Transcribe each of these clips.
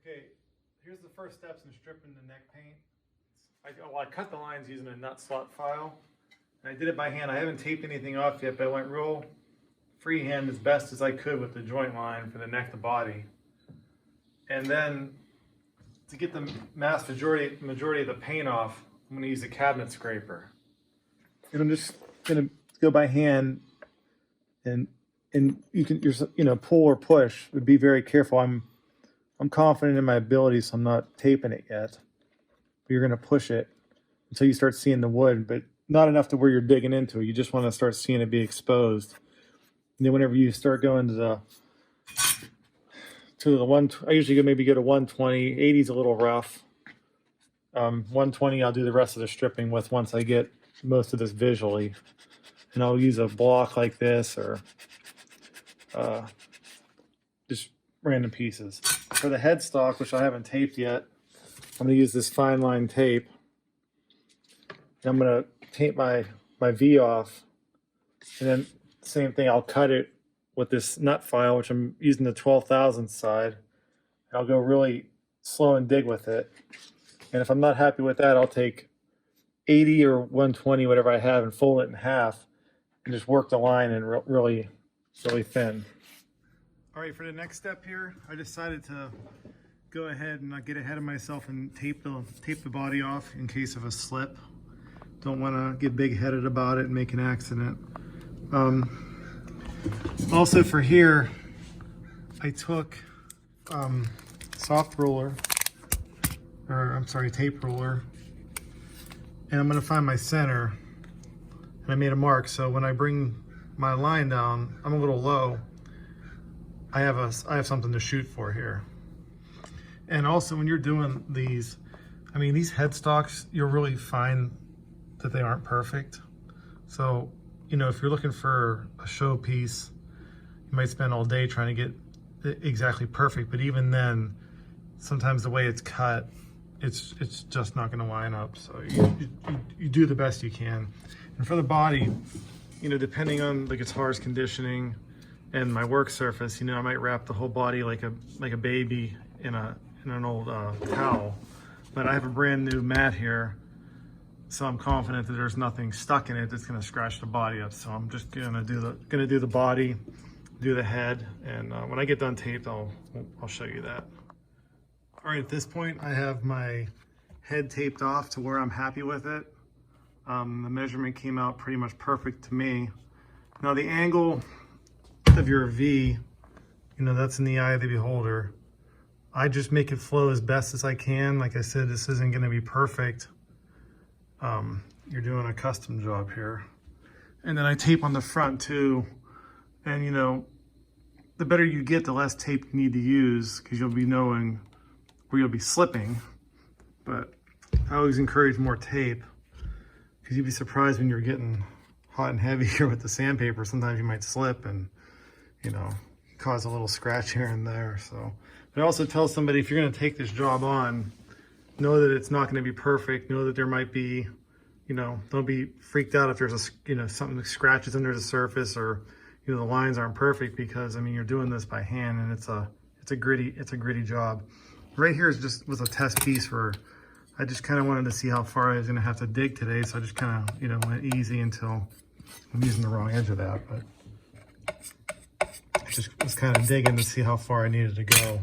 Okay, here's the first steps in stripping the neck paint. I cut the lines using a nut slot file. And I did it by hand. I haven't taped anything off yet, but I went real freehand as best as I could with the joint line for the neck to body. And then to get the majority of the paint off, I'm going to use a cabinet scraper. And I'm just going to go by hand, and you can pull or push, but be very careful. I'm confident in my abilities, so I'm not taping it yet. But you're going to push it until you start seeing the wood, but not enough to where you're digging into it. You just want to start seeing it be exposed. And then whenever you start going to the one, I usually maybe go to 120. 80 is a little rough. 120 I'll do the rest of the stripping with once I get most of this visually. And I'll use a block like this or just random pieces. For the headstock, which I haven't taped yet, I'm going to use this fine line tape. And I'm going to tape my V off, and then same thing, I'll cut it with this nut file, which I'm using the 12,000 side. I'll go really slow and dig with it. And if I'm not happy with that, I'll take 80 or 120, whatever I have, and fold it in half and just work the line in really thin. All right, for the next step here, I decided to go ahead and not get ahead of myself and tape the body off in case of a slip. Don't want to get big-headed about it and make an accident. Also for here, I took tape ruler, and I'm going to find my center, and I made a mark, so when I bring my line down, I'm a little low. I have something to shoot for here. And also when you're doing these, I mean, these headstocks, you'll really find that they aren't perfect. So, if you're looking for a showpiece, you might spend all day trying to get it exactly perfect, but even then, sometimes the way it's cut, it's just not gonna line up. So you do the best you can. And for the body, depending on the guitar's conditioning and my work surface, I might wrap the whole body like a baby in an old towel. But I have a brand new mat here, so I'm confident that there's nothing stuck in it that's going to scratch the body up. So I'm just gonna do the body, do the head, and when I get done taped, I'll show you that. All right, at this point, I have my head taped off to where I'm happy with it. The measurement came out pretty much perfect to me. Now the angle of your V, that's in the eye of the beholder. I just make it flow as best as I can. Like I said, this isn't going to be perfect. You're doing a custom job here. And then I tape on the front too. And the better you get, the less tape you need to use, because you'll be knowing where you'll be slipping. But I always encourage more tape, because you'd be surprised when you're getting hot and heavy here with the sandpaper. Sometimes you might slip and, cause a little scratch here and there. So, but I also tell somebody, if you're going to take this job on, know that it's not going to be perfect. Know that there might be, don't be freaked out if there's something that scratches under the surface, or, the lines aren't perfect, because you're doing this by hand, and it's a gritty job. Right here was a test piece where I just kind of wanted to see how far I was going to have to dig today. So I just kind of, went easy until I'm using the wrong edge of that, but just was kind of digging to see how far I needed to go.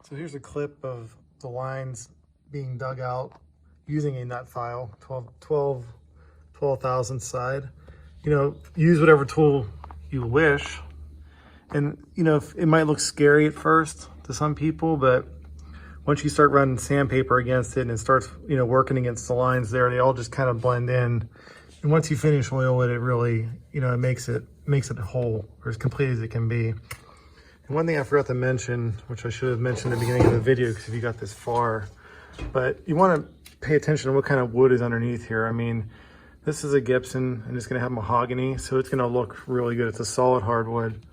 So here's a clip of the lines being dug out using a nut file, 12,000 side. Use whatever tool you wish. And, it might look scary at first to some people, but once you start running sandpaper against it and it starts, working against the lines there, they all just kind of blend in. And once you finish oil it, it really, it makes it whole, or as complete as it can be. And one thing I forgot to mention, which I should have mentioned at the beginning of the video, because if you got this far, but you want to pay attention to what kind of wood is underneath here. This is a Gibson, and it's going to have mahogany, so it's going to look really good. It's a solid hardwood.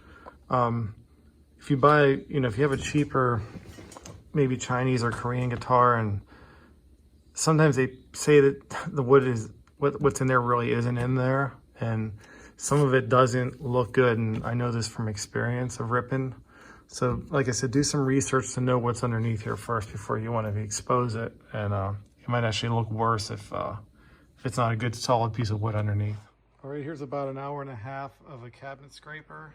If you buy, if you have a cheaper, maybe Chinese or Korean guitar, and sometimes they say that the wood is, what's in there really isn't in there, and some of it doesn't look good, and I know this from experience of ripping. So like I said, do some research to know what's underneath here first before you want to expose it. And it might actually look worse if it's not a good solid piece of wood underneath. All right, here's about an hour and a half of a cabinet scraper.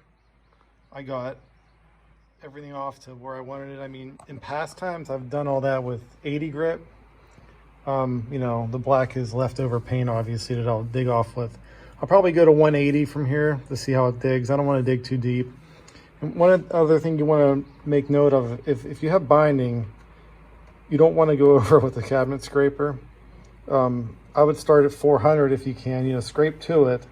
I got everything off to where I wanted it. I mean, in past times, I've done all that with 80 grit. You know, the black is leftover paint, obviously, that I'll dig off with. I'll probably go to 180 from here to see how it digs. I don't want to dig too deep. And one other thing you want to make note of, if you have binding, you don't want to go over with the cabinet scraper. I would start at 400 if you can, you know, scrape to it,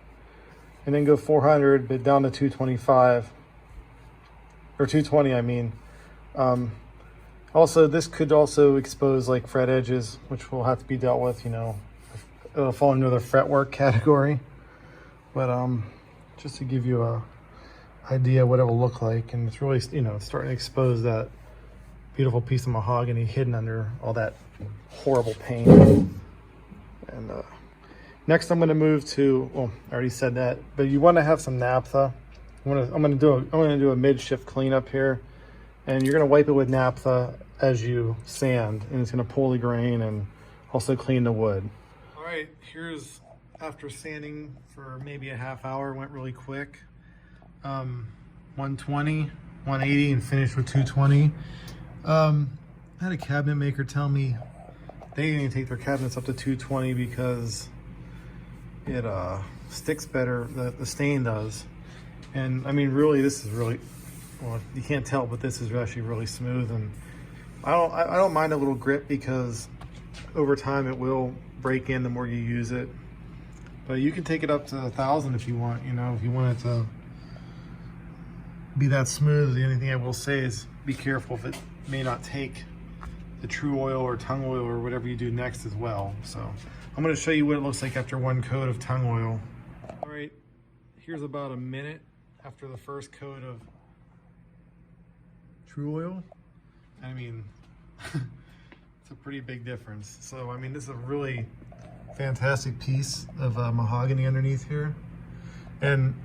and then go 400, but down to 225, or 220, I mean. Also, this could also expose like fret edges, which will have to be dealt with, you know. It'll fall into the fretwork category. But just to give you a idea what it will look like, and it's really, you know, starting to expose that beautiful piece of mahogany hidden under all that horrible paint. And next I'm going to move to, well, I already said that, but you want to have some naphtha. I'm going to do a mid-shift cleanup here, and you're going to wipe it with naphtha as you sand, and it's going to pull the grain and also clean the wood. All right, here's after sanding for maybe a half hour, went really quick. 120, 180, and finished with 220. I had a cabinet maker tell me they didn't take their cabinets up to 220 because it sticks better, the stain does. And I mean, really, this is really, well, you can't tell, but this is actually really smooth. And I don't mind a little grit because over time it will break in the more you use it. But you can take it up to 1,000 if you want, you know, if you want it to be that smooth. The only thing I will say is be careful if it may not take the true oil or tung oil or whatever you do next as well. So I'm going to show you what it looks like after one coat of tung oil. All right, here's about a minute after the first coat of true oil. I mean, it's a pretty big difference. So I mean, this is a really fantastic piece of mahogany underneath here. And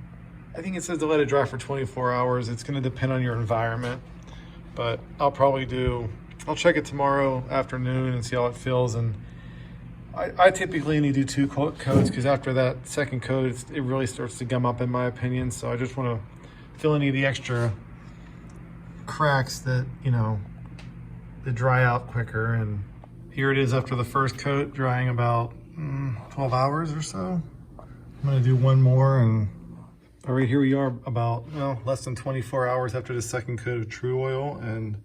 I think it says to let it dry for 24 hours. It's going to depend on your environment, but I'll check it tomorrow afternoon and see how it feels. And I typically only do 2 coats because after that second coat, it really starts to gum up, in my opinion. So I just want to fill any of the extra cracks that, you know, that dry out quicker. And here it is after the first coat, drying about 12 hours or so. I'm going to do one more. And all right, here we are about, well, less than 24 hours after the second coat of true oil, and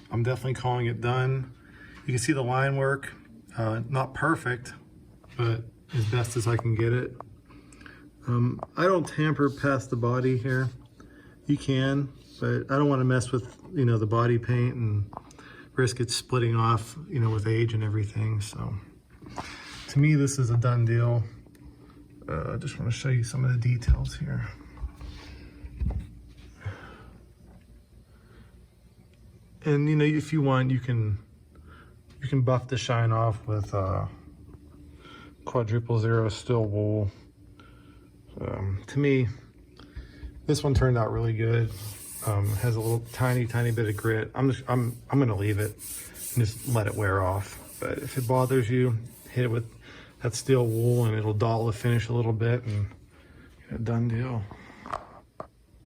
I'm definitely calling it done. You can see the line work, not perfect, but as best as I can get it. I don't tamper past the body here. You can, but I don't want to mess with, you know, the body paint and risk it splitting off, you know, with age and everything. So to me, this is a done deal. I just want to show you some of the details here. And you know, if you want, you can buff the shine off with quadruple zero steel wool. To me, this one turned out really good. It has a little tiny bit of grit. I'm gonna leave it and just let it wear off. But if it bothers you, hit it with that steel wool and it'll dull the finish a little bit, and done deal.